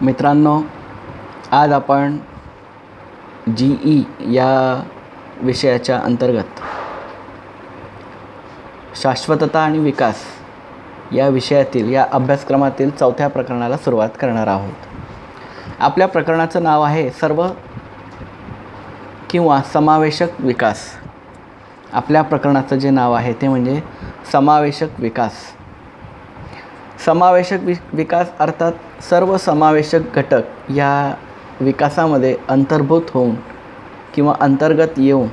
मित्रांनो, आज आपण जी या विषयाच्या अंतर्गत शाश्वतता आणि विकास या विषयातील या अभ्यासक्रमातील चौथ्या प्रकरणाला सुरुवात करणार आहोत. आपल्या प्रकरणाचं नाव आहे सर्व किंवा समावेशक विकास. आपल्या प्रकरणाचं जे नाव आहे ते म्हणजे समावेशक विकास. समावेशक विकास अर्थात सर्व समावेशक घटक या विकासामध्ये अंतर्भूत होऊन किंवा अंतर्गत येऊन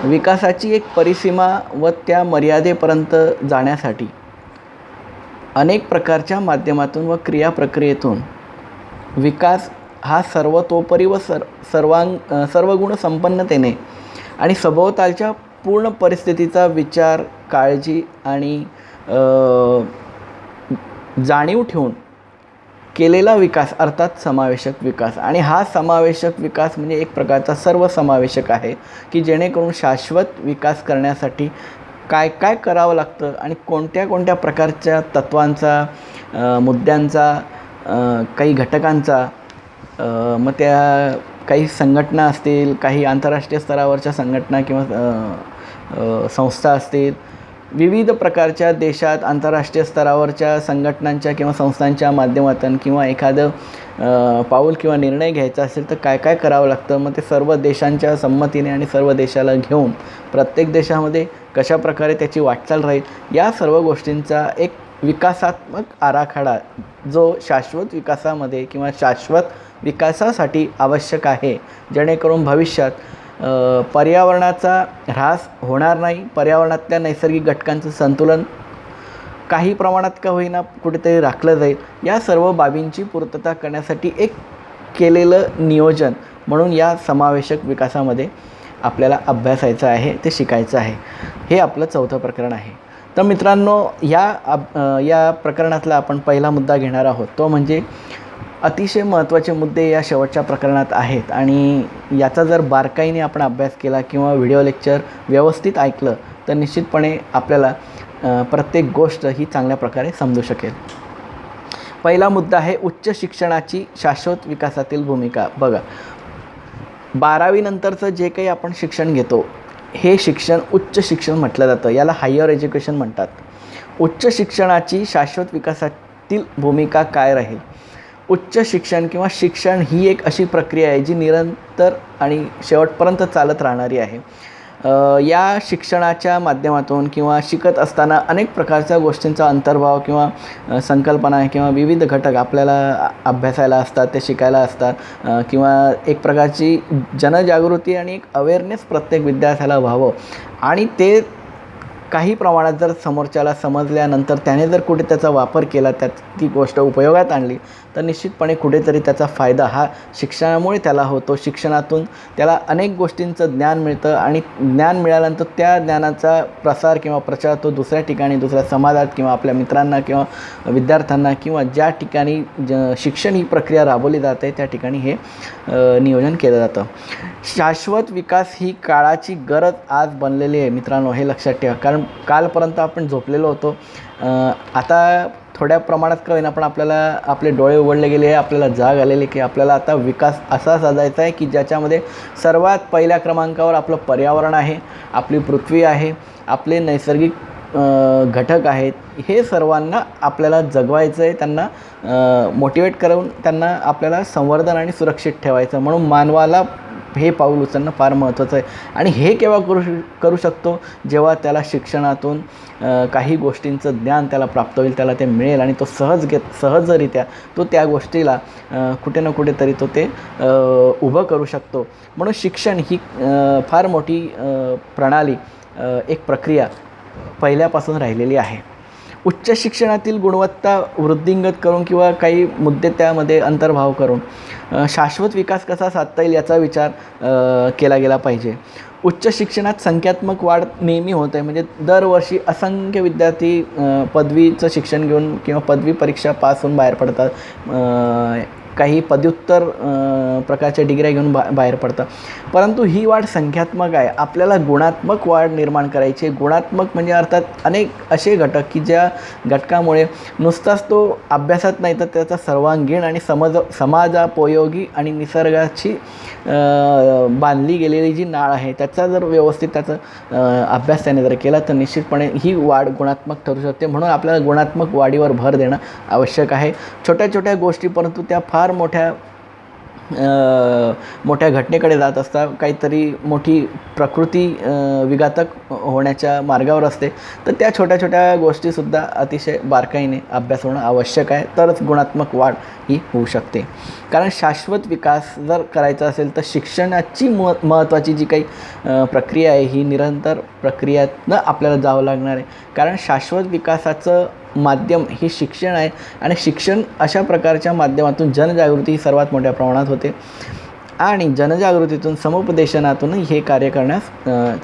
विकासाची एक परिसीमा व त्या मर्यादेपर्यंत जाण्यासाठी अनेक प्रकारच्या माध्यमातून व क्रियाप्रक्रियेतून विकास हा सर्वतोपरी व सर्वगुण संपन्नतेने आणि सभोवतालच्या पूर्ण परिस्थितीचा विचार, काळजी आणि जाणीव ठेवून केलेला विकास अर्थात समावेशक विकास. आणि हा समावेशक विकास म्हणजे एक प्रकारचा सर्वसमावेशक आहे की जेणेकरून शाश्वत विकास करण्यासाठी काय काय करावं लागतं आणि कोणत्या कोणत्या प्रकारच्या तत्त्वांचा, मुद्द्यांचा, काही घटकांचा, मग त्या काही संघटना असतील, काही आंतरराष्ट्रीय स्तरावरच्या संघटना किंवा संस्था असतील, विविध प्रकारच्या देशात आंतरराष्ट्रीय स्तरावरच्या संघटनांच्या किंवा संस्थांच्या माध्यमातून किंवा एखादं पाऊल किंवा निर्णय घ्यायचा असेल तर काय काय करावं लागतं. मग ते सर्व देशांच्या संमतीने आणि सर्व देशाला घेऊन प्रत्येक देशामध्ये कशा प्रकारे त्याची वाटचाल राहील या सर्व गोष्टींचा एक विकासात्मक आराखडा जो शाश्वत विकासामध्ये किंवा शाश्वत विकासासाठी आवश्यक आहे, जेणेकरून भविष्यात पर्यावरणाचा ऱ्हास होणार नाही, पर्यावरणातल्या नैसर्गिक घटकांचं संतुलन काही प्रमाणात का होईना कुठेतरी राखलं जाईल. या सर्व बाबींची पूर्तता करण्यासाठी एक केलेलं नियोजन म्हणून या समावेशक विकासामध्ये आपल्याला अभ्यासायचं आहे, ते शिकायचं आहे. हे आपलं चौथं प्रकरण आहे. तर मित्रांनो, या प्रकरणातला आपण पहिला मुद्दा घेणार आहोत, तो म्हणजे अतिशय महत्त्वाचे मुद्दे या शेवटच्या प्रकरणात आहेत आणि याचा जर बारकाईने आपण अभ्यास केला किंवा व्हिडिओ लेक्चर व्यवस्थित ऐकलं तर निश्चितपणे आपल्याला प्रत्येक गोष्ट ही चांगल्या प्रकारे समजू शकेल. पहिला मुद्दा आहे उच्च शिक्षणाची शाश्वत विकासातील भूमिका. बघा, 12वी नंतरचं जे काही आपण शिक्षण घेतो हे शिक्षण उच्च शिक्षण म्हटलं जातं, याला हायर एज्युकेशन म्हणतात. उच्च शिक्षणाची शाश्वत विकासातील भूमिका काय राहील? उच्च शिक्षण किंवा शिक्षण ही एक अशी प्रक्रिया आहे जी निरंतर आणि शेवटपर्यंत चालत राहणारी आहे. या शिक्षणाच्या माध्यमातून किंवा शिकत असताना अनेक प्रकारच्या गोष्टींचा अंतर्भाव किंवा संकल्पना किंवा विविध घटक आपल्याला अभ्यासायला असतात, ते शिकायला असतात, किंवा एक प्रकारची जनजागृती आणि एक अवेअरनेस प्रत्येक विद्यार्थ्याला व्हावं आणि ते काही प्रमाणात जर समोरच्याला समजल्यानंतर त्याने जर कुठे त्याचा वापर केला, ती गोष्ट उपयोगात आणली तर निश्चितपणे कुठेतरी त्याचा फायदा हा शिक्षणामुळे त्याला होतो. शिक्षणातून त्याला अनेक गोष्टींचं ज्ञान मिळतं आणि ज्ञान मिळाल्यानंतर त्या ज्ञानाचा प्रसार किंवा प्रचार तो दुसऱ्या ठिकाणी, दुसऱ्या समाजात किंवा आपल्या मित्रांना किंवा विद्यार्थ्यांना किंवा ज्या ठिकाणी शिक्षण ही प्रक्रिया राबवली जाते त्या ठिकाणी हे नियोजन केलं जातं. शाश्वत विकास ही काळाची गरज आज बनलेली आहे मित्रांनो, हे लक्षात ठेवा. कारण कालपर्यंत आपण झोपलेलो होतो, आता थोड्या प्रमाणात का होईना पण आपल्याला आपले डोळे उघडले गेले, आपल्याला जाग आलेली की आपल्याला आता विकास असा साधायचा आहे की ज्याच्यामध्ये सर्वात पहिल्या क्रमांकावर आपलं पर्यावरण आहे, आपली पृथ्वी आहे, आपले नैसर्गिक घटक आहेत. हे सर्वांना आपल्याला जगवायचं आहे, त्यांना मोटिवेट करून त्यांना आपल्याला संवर्धन आणि सुरक्षित ठेवायचं. म्हणून मानवाला हे पाऊल उचलणं फार महत्त्वाचं आहे. आणि हे केव्हा करू शकतो? जेव्हा त्याला शिक्षणातून काही गोष्टींचं ज्ञान त्याला प्राप्त होईल, त्याला ते मिळेल आणि तो सहजरित्या तो त्या गोष्टीला कुठे ना कुठेतरी तो ते उभं करू शकतो. म्हणून शिक्षण ही फार मोठी प्रणाली, एक प्रक्रिया पहिल्यापासून राहिलेली आहे. उच्च शिक्षणातील गुणवत्ता वृद्धिंगत करून किंवा काही मुद्दे त्यामध्ये अंतर्भाव करून शाश्वत विकास कसा साधता येईल याचा विचार केला गेला पाहिजे. उच्च शिक्षणात संख्यात्मक वाढ नेहमी होत आहे. म्हणजे दरवर्षी असंख्य विद्यार्थी पदवीचं शिक्षण घेऊन किंवा पदवी परीक्षा पास होऊन बाहेर पडतात. काही पदव्युत्तर प्रकारच्या डिग्र्या घेऊन बाहेर पडतात. परंतु ही वाढ संख्यात्मक आहे. आपल्याला गुणात्मक वाढ निर्माण करायची. गुणात्मक म्हणजे अर्थात अनेक असे घटक की ज्या घटकामुळे नुसताच तो अभ्यासात नाही तर त्याचा सर्वांगीण आणि समाजोपयोगी आणि निसर्गाची बांधली गेलेली जी नाळ आहे त्याचा जर व्यवस्थित त्याचा अभ्यास त्याने जर केला तर निश्चितपणे ही वाढ गुणात्मक ठरू शकते. म्हणून आपल्याला गुणात्मक वाढीवर भर देणं आवश्यक आहे. छोट्या छोट्या गोष्टी परंतु त्या फार मोठ्या घटनेकडे जात असतात. काहीतरी मोठी प्रकृती विघातक होण्याच्या मार्गावर असते. तर त्या छोट्या छोट्या गोष्टीसुद्धा अतिशय बारकाईने अभ्यास होणं आवश्यक आहे. तरच गुणात्मक वाढ ही होऊ शकते. कारण शाश्वत विकास जर करायचा असेल तर शिक्षणाची महत्त्वाची जी काही प्रक्रिया आहे ही निरंतर प्रक्रियातनं आपल्याला जावं लागणार आहे. कारण शाश्वत विकासाचं माध्यम हे शिक्षण आहे आणि शिक्षण अशा प्रकारच्या माध्यमातून जनजागृती ही सर्वात मोठ्या प्रमाणात होते आणि जनजागृतीतून समुपदेशनातूनही हे कार्य करण्यास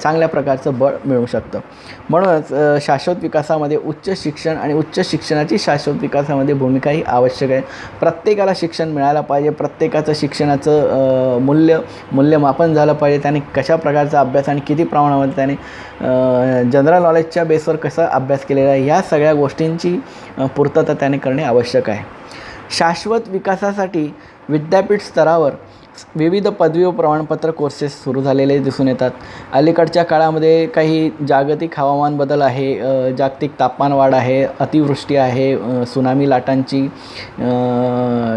चांगल्या प्रकारचं बळ मिळू शकतं. म्हणूनच शाश्वत विकासामध्ये उच्च शिक्षण आणि उच्च शिक्षणाची शाश्वत विकासामध्ये भूमिका ही आवश्यक आहे. प्रत्येकाला शिक्षण मिळायला पाहिजे. प्रत्येकाचं शिक्षणाचं मूल्यमापन झालं पाहिजे. त्याने कशा प्रकारचा अभ्यास आणि किती प्रमाणामध्ये त्याने जनरल नॉलेजच्या बेसवर कसा अभ्यास केलेला आहे ह्या सगळ्या गोष्टींची पूर्तता त्याने करणे आवश्यक आहे. शाश्वत विकासासाठी विद्यापीठ स्तरावर विविध पदवी व प्रमाणपत्र कोर्सेस सुरू झालेले दिसून येतात. अलीकडच्या काळामध्ये काही जागतिक हवामान बदल आहे, जागतिक तापमान वाढ आहे, अतिवृष्टी आहे, सुनामी लाटांची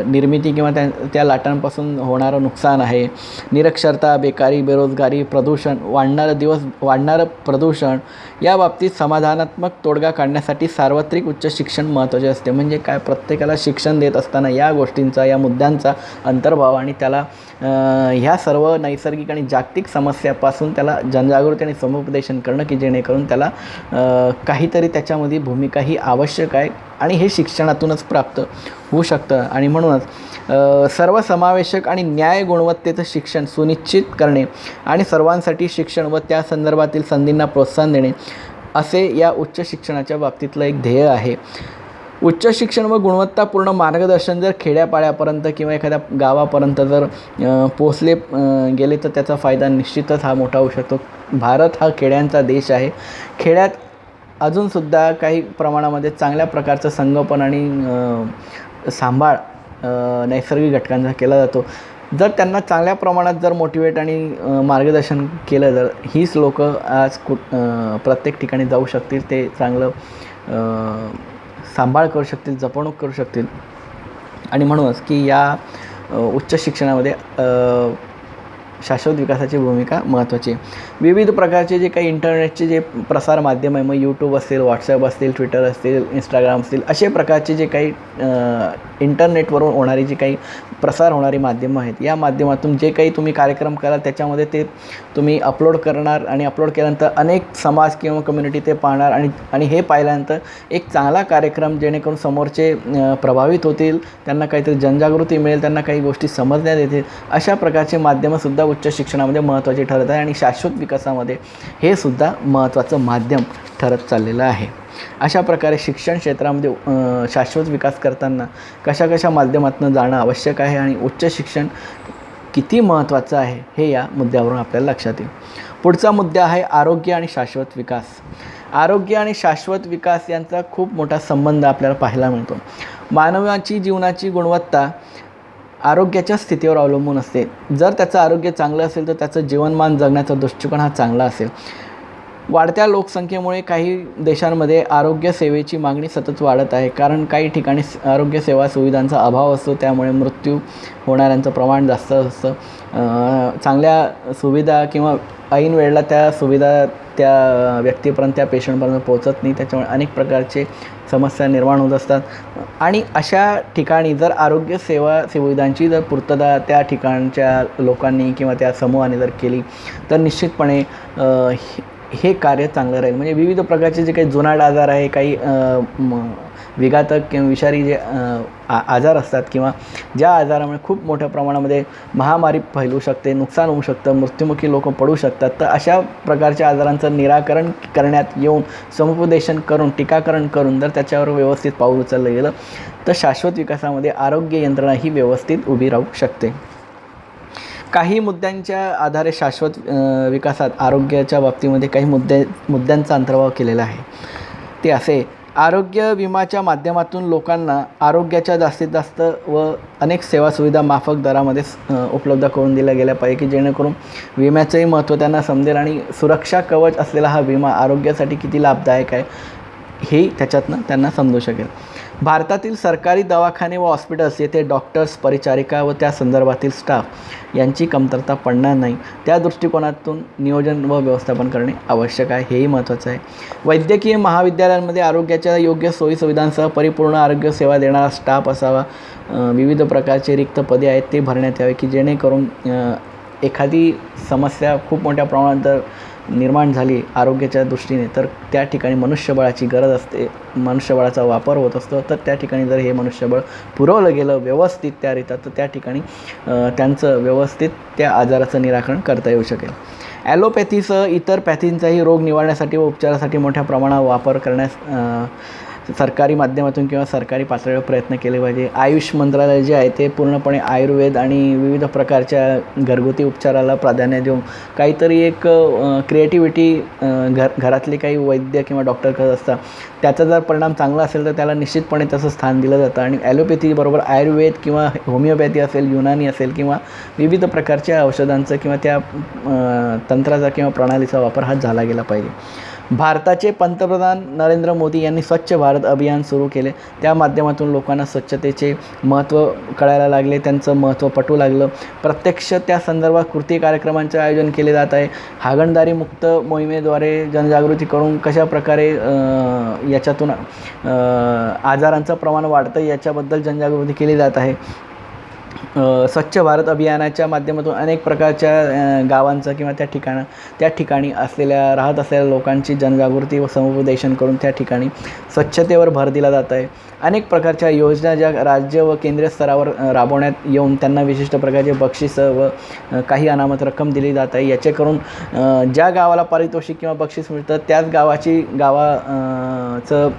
निर्मिती किंवा त्या लाटांपासून होणारं नुकसान आहे, निरक्षरता, बेकारी, बेरोजगारी, प्रदूषण, वाढणारं प्रदूषण या बाबतीत समाधानात्मक तोडगा काढण्यासाठी सार्वत्रिक उच्च शिक्षण महत्त्वाचे असते. म्हणजे काय, प्रत्येकाला शिक्षण देत असताना या गोष्टींचा या मुद्द्यांचा अंतर्भाव आणि त्याला ह्या सर्व नैसर्गिक आणि जागतिक समस्यापासून त्याला जनजागृती आणि समुपदेशन करणं की जेणेकरून त्याला काहीतरी त्याच्यामध्ये भूमिका ही आवश्यक आहे आणि हे शिक्षणातूनच प्राप्त होऊ शकतं. आणि म्हणूनच सर्वसमावेशक आणि न्याय गुणवत्तेचं शिक्षण सुनिश्चित करणे आणि सर्वांसाठी शिक्षण व त्या संदर्भातील संधींना प्रोत्साहन देणे असे या उच्च शिक्षणाच्या बाबतीतलं एक ध्येय आहे. उच्च शिक्षण व गुणवत्तापूर्ण मार्गदर्शन जर खेड्यापाड्यापर्यंत किंवा एखाद्या गावापर्यंत जर पोचले गेले तर त्याचा फायदा निश्चितच हा मोठा होऊ शकतो. भारत हा खेड्यांचा देश आहे. खेड्यात अजूनसुद्धा काही प्रमाणामध्ये चांगल्या प्रकारचं संगोपन आणि सांभाळ नैसर्गिक घटकांचा केला जातो. जर त्यांना चांगल्या प्रमाणात जर मोटिवेट आणि मार्गदर्शन केलं तर हीच लोकं आज प्रत्येक ठिकाणी जाऊ शकतील. ते चांगलं सांभाळ करू शकतील, जपणूक करू शकतील. आणि म्हणूनच की या उच्च शिक्षणामध्ये शाश्वत विकासाची भूमिका महत्त्वाची आहे. विविध प्रकारचे जे काही इंटरनेटचे जे प्रसार माध्यम आहे, मग यूट्यूब असतील, व्हॉट्सॲप असतील, ट्विटर असतील, इंस्टाग्राम असतील, असे प्रकारचे जे काही इंटरनेटवरून होणारी जी काही प्रसार होणारी माध्यमं आहेत या माध्यमातून जे काही तुम्ही कार्यक्रम कराल त्याच्यामध्ये ते तुम्ही अपलोड करणार आणि अपलोड केल्यानंतर अनेक समाज किंवा कम्युनिटी ते पाहणार आणि हे पाहिल्यानंतर एक चांगला कार्यक्रम जेणेकरून समोरचे प्रभावित होतील, त्यांना काहीतरी जनजागृती मिळेल, त्यांना काही गोष्टी समजण्यात येतील. अशा प्रकारचे माध्यमंसुद्धा उच्च शिक्षणामध्ये महत्त्वाची ठरत आहे आणि शाश्वत विकासामध्ये हे सुद्धा महत्त्वाचं माध्यम ठरत चाललेलं आहे. अशा प्रकारे शिक्षण क्षेत्रामध्ये शाश्वत विकास करताना कशा माध्यमातून जाणं आवश्यक आहे आणि उच्च शिक्षण किती महत्त्वाचं आहे हे या मुद्द्यावरून आपल्याला लक्षात येईल. पुढचा मुद्दा आहे आरोग्य आणि शाश्वत विकास. आरोग्य आणि शाश्वत विकास यांचा खूप मोठा संबंध आपल्याला पाहायला मिळतो. मानवाची जीवनाची गुणवत्ता आरोग्याच्या स्थितीवर अवलंबून असते. जर त्याचं आरोग्य चांगलं असेल तर त्याचं जीवनमान जगण्याचा दृष्टिकोन हा चांगला असेल. वाढत्या लोकसंख्येमुळे काही देशांमध्ये आरोग्य सेवेची मागणी सतत वाढत आहे. कारण काही ठिकाणी आरोग्य सेवा सुविधांचा अभाव असतो, त्यामुळे मृत्यू होणाऱ्यांचं प्रमाण जास्त असतं. चांगल्या सुविधा किंवा ऐन वेळेला त्या सुविधा त्या व्यक्तीपर्यंत, त्या पेशंटपर्यंत पोहोचत नाही. त्याच्यामुळे अनेक प्रकारचे समस्या निर्माण होत असतात. आणि अशा ठिकाणी जर आरोग्य सुविधांची जर पूर्तता त्या ठिकाणच्या लोकांनी किंवा त्या समूहाने जर केली तर निश्चितपणे हे कार्य चांगलं राहील. म्हणजे विविध प्रकारचे जे काही जुनाट आजार आहे, काही विघातक किंवा विषारी जे आजार असतात किंवा ज्या आजारामुळे खूप मोठ्या प्रमाणामध्ये महामारी फैलू शकते, नुकसान होऊ शकतं, मृत्युमुखी लोक पडू शकतात, तर अशा प्रकारच्या आजारांचं निराकरण करण्यात येऊन समुपदेशन करून टीकाकरण करून जर त्याच्यावर व्यवस्थित पाऊल उचललं गेलं तर शाश्वत विकासामध्ये आरोग्य यंत्रणा ही व्यवस्थित उभी राहू शकते. काही मुद्द्यांच्या आधारे शाश्वत विकासात आरोग्याच्या बाबतीमध्ये काही मुद्द्यांचा अंतर्भाव केलेला आहे. ते असे: आरोग्य विमाच्या माध्यमातून लोकांना आरोग्याच्या जास्तीत जास्त व अनेक सेवासुविधा माफक दरामध्ये उपलब्ध करून दिल्या गेल्या पाहिजे, की जेणेकरून विम्याचंही महत्त्व त्यांना समजेल आणि सुरक्षा कवच असलेला हा विमा आरोग्यासाठी किती लाभदायक आहे हे त्याच्यातनं त्यांना समजू शकेल. भारतातील सरकारी दवाखाने व हॉस्पिटल्स येथे डॉक्टर्स, परिचारिका व त्या संदर्भातील स्टाफ यांची कमतरता पडणार नाही, त्या दृष्टिकोनातून नियोजन व व्यवस्थापन करणे आवश्यक आहे, हेही महत्त्वाचं आहे. वैद्यकीय महाविद्यालयांमध्ये आरोग्याच्या योग्य सोयीसुविधांसह परिपूर्ण आरोग्य सेवा देणारा स्टाफ असावा. विविध प्रकारचे रिक्त पदे आहेत ते भरण्यात यावे, की जेणेकरून एखादी समस्या खूप मोठ्या प्रमाणात निर्माण झाली आरोग्याच्या दृष्टीने तर त्या ठिकाणी मनुष्यबळाची गरज असते, मनुष्यबळाचा वापर होत असतो, तर त्या ठिकाणी जर हे मनुष्यबळ पुरवलं गेलं व्यवस्थित त्यारित्या तर त्या ठिकाणी त्यांचं व्यवस्थित त्या आजाराचं निराकरण करता येऊ शकेल. ॲलोपॅथीसह इतर पॅथींचाही रोग निवारण्यासाठी व उपचारासाठी मोठ्या प्रमाणावर वापर करण्यास सरकारी माध्यमातून किंवा सरकारी पातळीवर प्रयत्न केले पाहिजे. आयुष मंत्रालय जे आहे ते पूर्णपणे आयुर्वेद आणि विविध प्रकारच्या घरगुती उपचाराला प्राधान्य देऊन काहीतरी एक क्रिएटिव्हिटी घरातले काही वैद्य किंवा डॉक्टर करत असतात, त्याचा जर परिणाम चांगला असेल तर त्याला निश्चितपणे तसं स्थान दिलं जातं. आणि ॲलोपॅथीबरोबर आयुर्वेद किंवा होमिओपॅथी असेल, युनानी असेल किंवा विविध प्रकारच्या औषधांचं किंवा त्या तंत्राचा किंवा प्रणालीचा वापर हा झाला गेला पाहिजे. भारताचे पंतप्रधान नरेंद्र मोदी यांनी स्वच्छ भारत अभियान सुरू केले. त्या माध्यमातून लोकांना स्वच्छतेचे महत्त्व कळायला लागले, त्यांचं महत्त्व पटू लागलं. प्रत्यक्ष त्या संदर्भात कृती कार्यक्रमांचे आयोजन केले जात आहे. हागणदारी मुक्त मोहिमेद्वारे जनजागृती करून कशाप्रकारे याच्यातून आजारांचं प्रमाण वाढतं याच्याबद्दल जनजागृती केली जात आहे. स्वच्छ भारत अभियानाच्या माध्यमातून अनेक प्रकारच्या गावांचं किंवा त्या ठिकाणी राहत असलेल्या लोकांची जनजागृती व समुपदेशन करून त्या ठिकाणी स्वच्छतेवर भर दिला जात आहे. अनेक प्रकारच्या योजना ज्या राज्य व केंद्रीय स्तरावर राबवण्यात येऊन त्यांना विशिष्ट प्रकारचे बक्षीसं व काही अनामत रक्कम दिली जात आहे. याचे करून ज्या गावाला पारितोषिक किंवा बक्षीस मिळतं त्याच गावाचं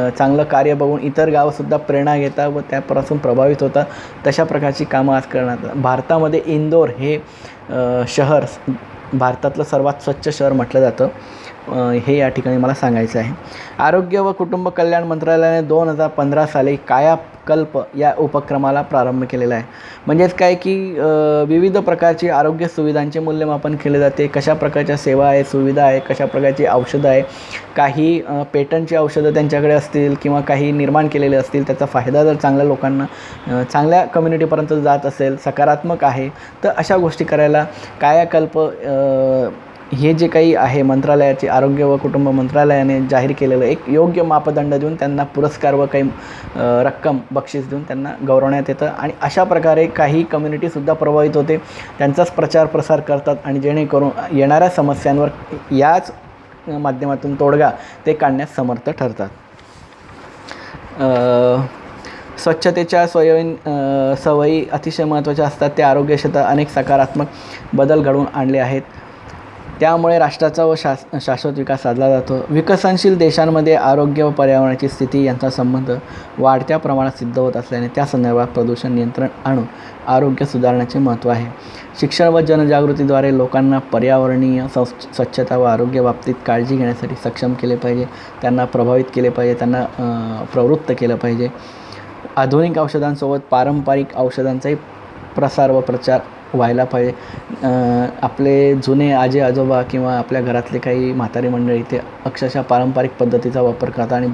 चांगलं कार्य बघून इतर गावंसुद्धा प्रेरणा घेतात व त्यापासून प्रभावित होतात. तशा प्रकारची कामं आज करण्यात. भारतामध्ये इंदोर हे शहर भारतातलं सर्वात स्वच्छ शहर म्हटलं जातं, हे या ठिकाणी मला सांगायचं आहे. आरोग्य व कुटुंब कल्याण मंत्रालयाने 2015 साली कायाकल्प या उपक्रमाला प्रारंभ केलेला आहे. म्हणजेच काय की विविध प्रकारची आरोग्य सुविधांचे मूल्यमापन केले जाते, कशा प्रकारच्या सेवा आहे, सुविधा आहे, कशा प्रकारची औषधं आहे, काही पेटंटची औषधं त्यांच्याकडे असतील किंवा काही निर्माण केलेले असतील, त्याचा फायदा जर चांगल्या लोकांना चांगल्या कम्युनिटीपर्यंत जात असेल, सकारात्मक आहे, तर अशा गोष्टी करायला कायाकल्प हे जे काही आहे मंत्रालयाचे आरोग्य व कुटुंब मंत्रालयाने जाहीर केलेलं एक योग्य मापदंड देऊन त्यांना पुरस्कार व काही रक्कम बक्षीस देऊन त्यांना गौरवण्यात येतं. आणि अशा प्रकारे काही कम्युनिटीसुद्धा प्रभावित होते, त्यांचाच प्रचार प्रसार करतात आणि जेणेकरून येणाऱ्या समस्यांवर याच माध्यमातून तोडगा ते काढण्यास समर्थ ठरतात. स्वच्छतेच्या सवयी अतिशय महत्त्वाच्या असतात. त्या आरोग्य क्षेत्रात अनेक सकारात्मक बदल घडवून आणले आहेत. त्यामुळे राष्ट्राचा व शाश्वत विकास साधला जातो. विकसनशील देशांमध्ये आरोग्य व पर्यावरणाची स्थिती यांचा संबंध वाढत्या प्रमाणात सिद्ध होत असल्याने त्या संदर्भात प्रदूषण नियंत्रण आणून आरोग्य सुधारण्याचे महत्त्व आहे. शिक्षण व जनजागृतीद्वारे लोकांना पर्यावरणीय स्वच्छता व आरोग्याबाबतीत काळजी घेण्यासाठी सक्षम केले पाहिजे, त्यांना प्रभावित केले पाहिजे, त्यांना प्रवृत्त केलं पाहिजे. आधुनिक औषधांसोबत पारंपरिक औषधांचाही प्रसार व प्रचार व्हायला पाहिजे. आपले जुने आजी आजोबा किंवा आपल्या घरातले काही म्हातारी मंडळी ते अक्षरशः पारंपरिक पद्धतीचा वापर करतात आणि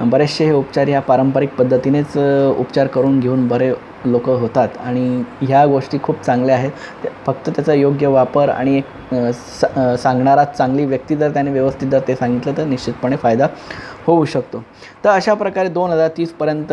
बरेचसे हे उपचार ह्या पारंपरिक पद्धतीनेच उपचार करून घेऊन बरे लोक होतात आणि ह्या गोष्टी खूप चांगल्या आहेत. फक्त त्याचा योग्य वापर आणि एक सांगणारा चांगली व्यक्ती जर त्याने व्यवस्थित जर ते सांगितलं तर निश्चितपणे फायदा होऊ शकतो. तर अशा प्रकारे 2030पर्यंत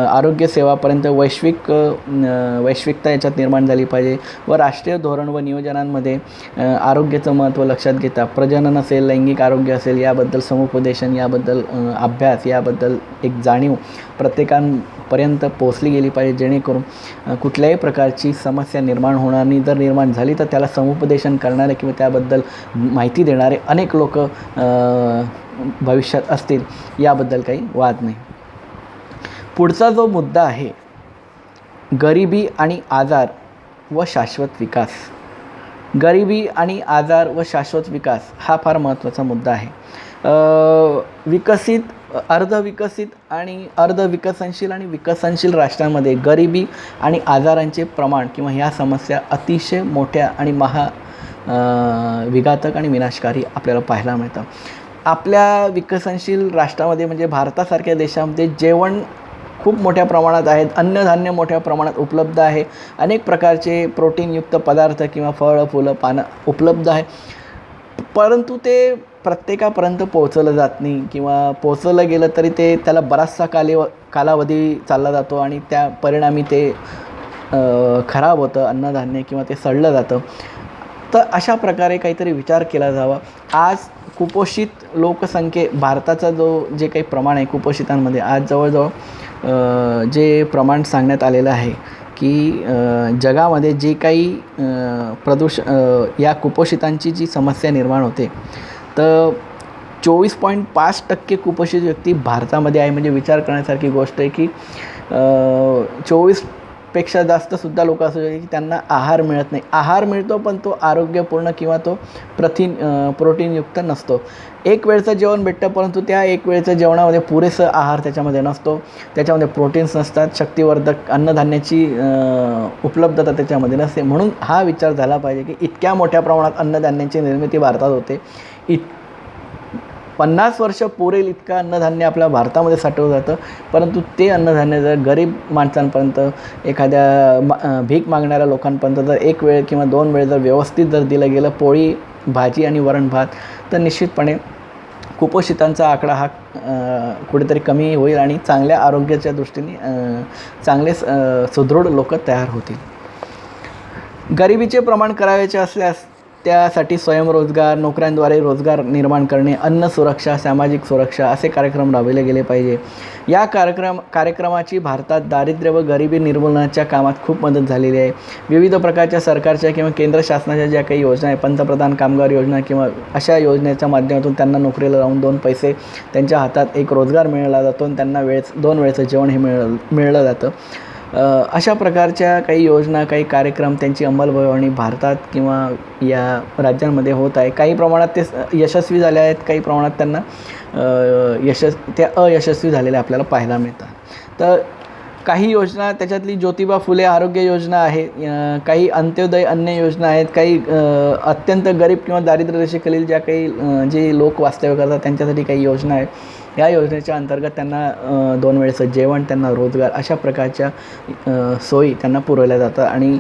आरोग्यसेवापर्यंत वैश्विकता याच्यात निर्माण झाली पाहिजे व राष्ट्रीय धोरण व नियोजनांमध्ये आरोग्याचं महत्त्व लक्षात घेता प्रजनन असेल, लैंगिक आरोग्य असेल, याबद्दल समुपदेशन, याबद्दल अभ्यास, याबद्दल एक जाणीव प्रत्येकापर्यंत पोहोचली गेली पाहिजे, जेणेकरून कुठल्याही प्रकारची समस्या निर्माण होणार नाही. जर निर्माण झाली तर त्याला समुपदेशन करणारे किंवा त्याबद्दल माहिती देणारे अनेक लोक भविष्यात असतील, याबद्दल काही वाद नाही. पुढचा जो मुद्दा आहे, गरिबी आणि आजार व शाश्वत विकास. गरिबी आणि आजार व शाश्वत विकास हा फार महत्त्वाचा मुद्दा आहे. अर्धविकसित आणि अर्धविकसनशील आणि विकसनशील राष्ट्रांमध्ये गरिबी आणि आजारांचे प्रमाण किंवा ह्या समस्या अतिशय मोठ्या आणि विघातक आणि विनाशकारी आपल्याला पाहायला मिळतं. आपल्या विकसनशील राष्ट्रामध्ये म्हणजे भारतासारख्या देशामध्ये जेवण खूप मोठ्या प्रमाणात आहेत, अन्नधान्य मोठ्या प्रमाणात उपलब्ध आहे, अनेक प्रकारचे प्रोटीनयुक्त पदार्थ किंवा फळं, फुलं, पानं उपलब्ध आहे, परंतु ते प्रत्येकापर्यंत पोहोचवलं जात नाही किंवा पोहोचवलं गेलं तरी त्याला बराचसा कालावधी चालला जातो आणि त्या परिणामी ते खराब होतं अन्नधान्य किंवा ते सडलं जातं. तर अशा प्रकारे काहीतरी विचार केला जावा. आज कुपोषित भारताचा जे काही प्रमाण आहे कुपोषितांमध्ये, आज जवळजवळ जे प्रमाण सांगण्यात आलेलं आहे की जगामध्ये जे काही या कुपोषितांची जी समस्या निर्माण होते, तर 24.5% कुपोषित व्यक्ती भारतामध्ये आहे. म्हणजे विचार करण्यासारखी गोष्ट आहे की 24पेक्षा जास्तसुद्धा लोक असू शकतात की त्यांना आहार मिळत नाही. आहार मिळतो पण तो आरोग्यपूर्ण किंवा तो प्रोटीनयुक्त नसतो. एक वेळचं जेवण भेटतं परंतु त्या एक वेळचं जेवणामध्ये पुरेसं आहार त्याच्यामध्ये नसतो, त्याच्यामध्ये प्रोटीन्स नसतात, शक्तिवर्धक अन्नधान्याची उपलब्धता त्याच्यामध्ये नसते. म्हणून हा विचार झाला पाहिजे की इतक्या मोठ्या प्रमाणात अन्नधान्याची निर्मिती भारतात होते, 50 वर्ष पुरेल इतकं अन्नधान्य आपल्या भारतामध्ये साठवलं जातं, परंतु ते अन्नधान्य जर गरीब माणसांपर्यंत, एखाद्या भीक मागणाऱ्या लोकांपर्यंत जर एक वेळ किंवा 2 वेळ जर व्यवस्थित जर दिलं गेलं, पोळी भाजी आणि वरण भात, तर निश्चितपणे कुपोषितांचा आकडा हा कुठेतरी कमी होईल आणि चांगल्या आरोग्याच्या दृष्टीने चांगले सुदृढ लोक तयार होतील. गरिबीचे प्रमाण करायचे असल्यास त्यासाठी स्वयंरोजगार, नोकऱ्यांद्वारे रोजगार निर्माण करणे, अन्न सुरक्षा, सामाजिक सुरक्षा असे कार्यक्रम राबविले गेले पाहिजे. या कार्यक्रमाची भारतात दारिद्र्य व गरिबी निर्मूलनाच्या कामात खूप मदत झालेली आहे. विविध प्रकारच्या सरकारच्या किंवा केंद्र शासनाच्या ज्या काही योजना आहे, पंतप्रधान कामगार योजना किंवा अशा योजनेच्या माध्यमातून त्यांना नोकरीला लावून 2 पैसे त्यांच्या हातात एक रोजगार मिळाला जातो आणि त्यांना 2 वेळचं जेवण हे मिळलं जातं. अशा प्रकारच्या काही योजना, काही कार्यक्रम, त्यांची अंमलबजावणी भारतात किंवा या राज्यांमध्ये होत आहे. काही प्रमाणात ते यशस्वी झाले आहेत, काही प्रमाणात त्यांना अयशस्वी झालेल्या आपल्याला पाहायला मिळतात. तर काही योजना, त्याच्यातली ज्योतिबा फुले आरोग्य योजना आहे, काही अंत्योदय अन्न योजना आहेत, काही अत्यंत गरीब किंवा दारिद्र्य रेषेखालील ज्या काही जे लोक वास्तव्य करतात त्यांच्यासाठी काही योजना आहेत. या योजनेच्या अंतर्गत त्यांना 2 वेळचं जेवण, त्यांना रोजगार अशा प्रकारच्या सोयी त्यांना पुरवल्या जातात. आणि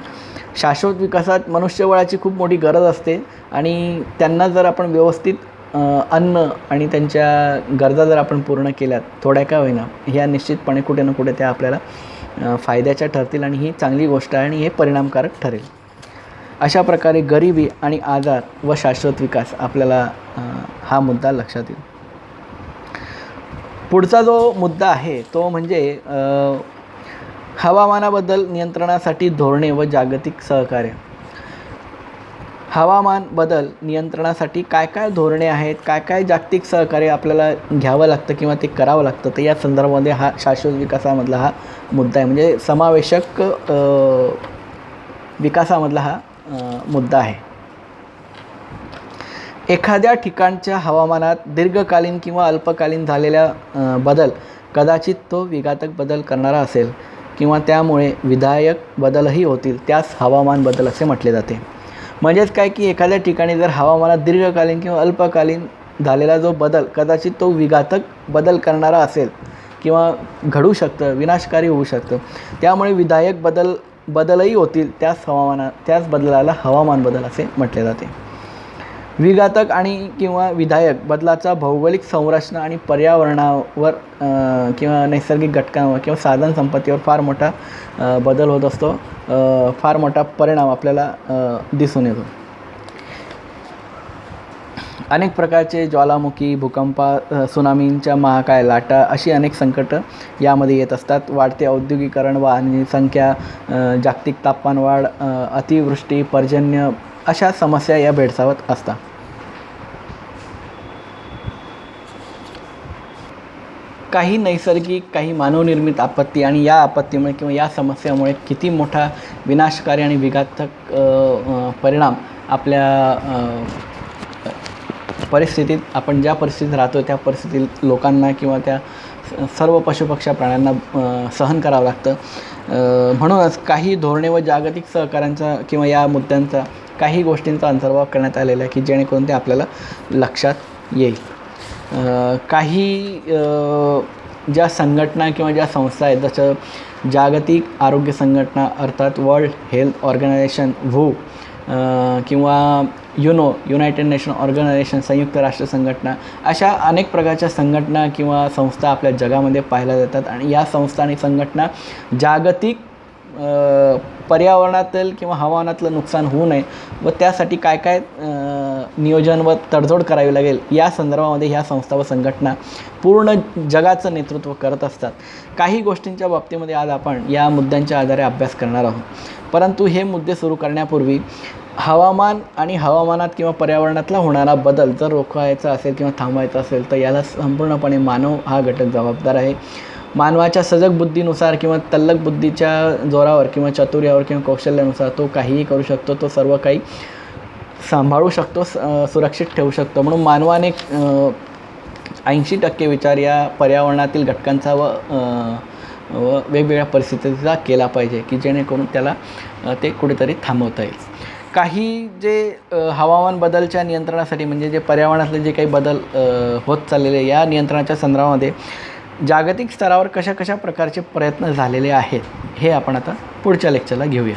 शाश्वत विकासात मनुष्यबळाची खूप मोठी गरज असते आणि त्यांना जर आपण व्यवस्थित अन्न आणि त्यांच्या गरजा जर आपण पूर्ण केल्यात थोड्या का होईना, ह्या निश्चितपणे कुठे ना कुठे त्या आपल्याला फायद्याच्या ठरतील आणि ही चांगली गोष्ट आहे आणि हे परिणामकारक ठरेल. अशा प्रकारे गरिबी आणि आजार व शाश्वत विकास आपल्याला हा मुद्दा लक्षात येईल. पुढचा जो मुद्दा आहे तो म्हणजे हवामानाबद्दल नियंत्रणासाठी धोरणे व जागतिक सहकार्य. हवामान बदल नियंत्रणासाठी काय काय धोरणे आहेत, काय काय जागतिक सहकार्य आपल्याला घ्यावं लागतं किंवा ते करावं लागतं, तर या संदर्भामध्ये हा शाश्वत विकासामधला हा मुद्दा आहे. म्हणजे समावेशक विकासामधला हा मुद्दा आहे. एखाद्या ठिकाणच्या हवामानात दीर्घकालीन किंवा अल्पकालीन झालेल्या बदल कदाचित तो विघातक बदल करणारा असेल किंवा त्यामुळे विधायक बदलही होतील, त्यास हवामान बदल असे म्हटले जाते. म्हणजेच काय की एखाद्या ठिकाणी जर हवामानात दीर्घकालीन किंवा अल्पकालीन झालेला जो बदल कदाचित तो विघातक बदल करणारा असेल किंवा घडू शकतं, विनाशकारी होऊ शकतं, त्यामुळे विधायक बदलही होतील, त्याच बदलाला हवामान बदल असे म्हटले जाते. विघातक आणि किंवा विधायक बदलाचा भौगोलिक संरचना आणि पर्यावरणावर किंवा नैसर्गिक घटकांवर किंवा साधन संपत्तीवर फार मोठा बदल होत असतो, फार मोठा परिणाम आपल्याला दिसून येतो. अनेक प्रकारचे ज्वालामुखी, भूकंप, सुनामींच्या महाकाय लाटा अशी अनेक संकटं यामध्ये येत असतात. वाढते औद्योगिकरण, वाहनांची संख्या, जागतिक तापमानवाढ, अतिवृष्टी, पर्जन्य अशा समस्या या भेडसावत असतात. काही नैसर्गिक, काही मानवनिर्मित आपत्ती आणि या आपत्तीमुळे किंवा या समस्यामुळे किती मोठा विनाशकारी आणि विघातक परिणाम आपल्या परिस्थितीत, आपण ज्या परिस्थितीत राहतो त्या परिस्थितीत लोकांना किंवा त्या सर्व पशुपक्ष्या प्राण्यांना सहन करावं लागतं. म्हणूनच काही धोरणे व जागतिक सहकार्यांचा किंवा या मुद्द्यांचा काही गोष्टींचा अंतर्भाव करण्यात आलेला आहे की जेणेकरून ते आपल्याला लक्षात येईल. काही ज्या संघटना किंवा ज्या संस्था आहेत, जसं जागतिक आरोग्य संघटना अर्थात वर्ल्ड हेल्थ ऑर्गनायझेशन WHO, किंवा युनायटेड नॅशन ऑर्गनायझेशन संयुक्त राष्ट्र संघटना, अशा अनेक प्रकारच्या संघटना किंवा संस्था आपल्या जगामध्ये पाहायला जातात. आणि या संस्था आणि संघटना जागतिक पर्यावरणातील किंवा हवामानातलं नुकसान होऊ नये व त्यासाठी काय काय नियोजन व तडजोड करावी लागेल या संदर्भामध्ये ह्या संस्था व संघटना पूर्ण जगाचं नेतृत्व करत असतात. काही गोष्टींच्या बाबतीमध्ये आज आपण या मुद्द्यांच्या आधारे अभ्यास करणार आहोत. परंतु हे मुद्दे सुरू करण्यापूर्वी हवामान आणि हवामानात किंवा पर्यावरणातला होणारा बदल जर रोखवायचा असेल किंवा थांबवायचा असेल तर याला संपूर्णपणे मानव हा घटक जबाबदार आहे. मानवाच्या सजग बुद्धीनुसार किंवा तल्लख बुद्धीच्या जोरावर किंवा चातुर्यावर किंवा कौशल्यानुसार तो काहीही करू शकतो, तो सर्व काही सांभाळू शकतो, सुरक्षित ठेवू शकतो. म्हणून मानवाने 80% विचार या पर्यावरणातील घटकांचा व वेगवेगळ्या परिस्थितीचा केला पाहिजे की जेणेकरून त्याला ते कुठेतरी थांबवता येईल. काही जे हवामान बदलच्या नियंत्रणासाठी म्हणजे जे पर्यावरणातले जे काही बदल होत चाललेले या नियंत्रणाच्या संदर्भामध्ये जागतिक स्तरावर कशा कशा प्रकारचे प्रयत्न झालेले आहेत हे आपण आता पुढच्या लेक्चरला घेऊया.